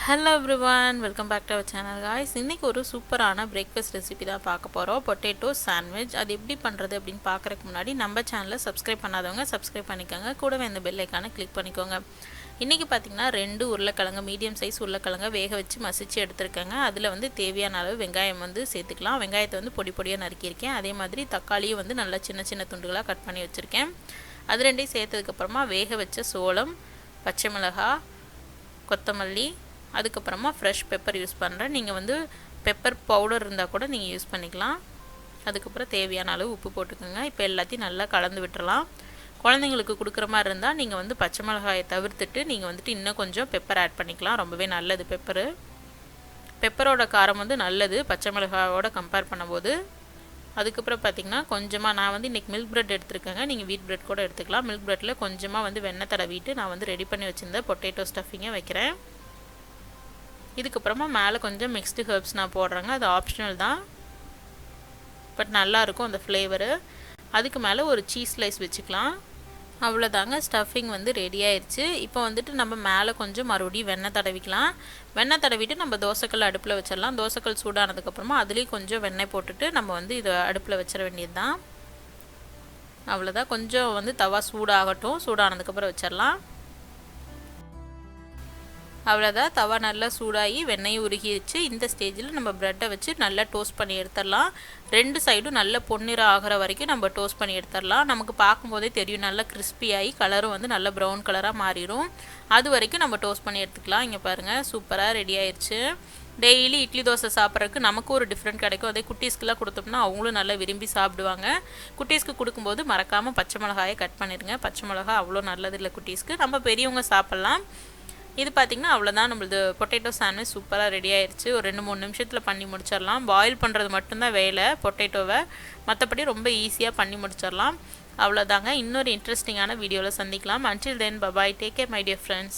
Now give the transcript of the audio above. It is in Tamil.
Hello everyone, welcome back to our channel guys. இன்னைக்கு ஒரு சூப்பரான பிரேக்ஃபாஸ்ட் ரெசிபி தான் பார்க்க போறோம். Potato sandwich. அது எப்படி பண்றது அப்படினு பார்க்கறதுக்கு முன்னாடி நம்ம சேனலை சப்ஸ்கிரைப் பண்ணாதவங்க சப்ஸ்கிரைப் பண்ணிக்கங்க. கூடவே இந்த பெல் ஐகானை கிளிக் பண்ணிக்கோங்க. இன்னைக்கு பாத்தீங்கன்னா 2 உருளைக்கிழங்கு மீடியம் சைஸ் உருளைக்கிழங்க வேக வச்சு மசிச்சு எடுத்துர்க்கங்க. அதுல வந்து தேவையான அளவு வெங்காயம் வந்து சேர்த்துக்கலாம். வெங்காயத்தை வந்து பொடி பொடியா நறுக்கி இருக்கேன். அதே மாதிரி தக்காளியை வந்து நல்லா சின்ன சின்ன துண்டுகளா கட் பண்ணி வச்சிருக்கேன். அது ரெண்டையும் சேர்த்ததுக்கு அப்புறமா வேக வச்ச சோளம், பச்சை மிளகாய், கொத்தமல்லி, அதுக்கப்புறமா ஃப்ரெஷ் பெப்பர் யூஸ் பண்ணுறேன். நீங்கள் வந்து பெப்பர் பவுடர் இருந்தால் கூட நீங்கள் யூஸ் பண்ணிக்கலாம். அதுக்கப்புறம் தேவையான அளவு உப்பு போட்டுக்கோங்க. இப்போ எல்லாத்தையும் நல்லா கலந்து விட்டுறலாம். குழந்தைங்களுக்கு கொடுக்குற மாதிரி இருந்தால் நீங்கள் வந்து பச்சை மிளகாயை தவிர்த்துட்டு நீங்கள் வந்துட்டு இன்னும் கொஞ்சம் பெப்பர் ஆட் பண்ணிக்கலாம். ரொம்பவே நல்லது பெப்பரோட காரம் வந்து நல்லது பச்சை மிளகாயோட கம்பேர் பண்ணும்போது. அதுக்கப்புறம் பார்த்திங்கன்னா கொஞ்சமாக நான் வந்து இன்றைக்கி மில்க் ப்ரெட் எடுத்துருக்கேங்க. நீங்கள் வீட் ப்ரெட் கூட எடுத்துக்கலாம். மில்க் ப்ரெட்டில் கொஞ்சமாக வந்து வெண்ணெய் தடவிட்டு நான் வந்து ரெடி பண்ணி வச்சுருந்த பொட்டேட்டோ ஸ்டஃபிங்கை வைக்கிறேன். இதுக்கப்புறமா மேலே கொஞ்சம் மிக்ஸ்டு ஹெர்ப்ஸ் நான் போடுறேங்க. அது ஆப்ஷனல் தான், பட் நல்லாயிருக்கும் அந்த ஃப்ளேவரு. அதுக்கு மேலே ஒரு சீஸ் ஸ்லைஸ் வச்சுக்கலாம். அவ்வளோதாங்க, ஸ்டஃபிங் வந்து ரெடி ஆயிடுச்சு. இப்போ வந்துட்டு நம்ம மேலே கொஞ்சம் மறுபடியும் வெண்ணெய் தடவிக்கலாம். வெண்ணெய் தடவிட்டு நம்ம தோசைக்கல் அடுப்பில் வச்சிடலாம். தோசைக்கல் சூடானதுக்கப்புறமா அதுலேயும் கொஞ்சம் வெண்ணெய் போட்டுட்டு நம்ம வந்து இதை அடுப்பில் வச்சிட வேண்டியது தான். அவ்வளோதான், கொஞ்சம் வந்து தவா சூடாகட்டும். சூடானதுக்கப்புறம் வச்சிடலாம். அவ்வளோதான், தவா நல்லா சூடாகி வெண்ணெய் உருகிடுச்சு. இந்த ஸ்டேஜில் நம்ம ப்ரெட்டை வச்சு நல்லா டோஸ்ட் பண்ணி எடுத்துடலாம். 2 சைடும் நல்ல பொன்னிறம் ஆகிற வரைக்கும் நம்ம டோஸ்ட் பண்ணி எடுத்துடலாம். நமக்கு பார்க்கும்போதே தெரியும் நல்லா கிறிஸ்பியாகி கலரும் வந்து நல்ல ப்ரௌன் கலராக மாறிடும். அது வரைக்கும் நம்ம டோஸ்ட் பண்ணி எடுத்துக்கலாம். இங்கே பாருங்கள், சூப்பராக ரெடி ஆயிடுச்சு. டெய்லி இட்லி தோசை சாப்பிட்றதுக்கு நமக்கும் ஒரு டிஃப்ரெண்ட் கிடைக்கும். அதே குட்டீஸ்க்கெலாம் கொடுத்தோம்னா அவங்களும் நல்லா விரும்பி சாப்பிடுவாங்க. குட்டீஸ்க்கு கொடுக்கும்போது மறக்காமல் பச்சை மிளகாயை கட் பண்ணிடுங்க. பச்சை மிளகா அவ்வளோ நல்லது இல்லை குட்டீஸ்க்கு, நம்ம பெரியவங்க சாப்பிட்லாம். இது பார்த்திங்கன்னா அவ்வளோதான், நம்மளது பொட்டேட்டோ சாண்ட்விச் சூப்பராக ரெடி ஆயிடுச்சு. ஒரு 2-3 நிமிஷத்தில் பண்ணி முடிச்சிடலாம். பாயில் பண்ணுறது மட்டும்தான் வேலை பொட்டேட்டோவை, மற்றபடி ரொம்ப ஈஸியாக பண்ணி முடிச்சிடலாம். அவ்வளோதாங்க, இன்னொரு இன்ட்ரெஸ்டிங்கான வீடியோவில் சந்திக்கலாம். until then bye bye, take care my dear friends.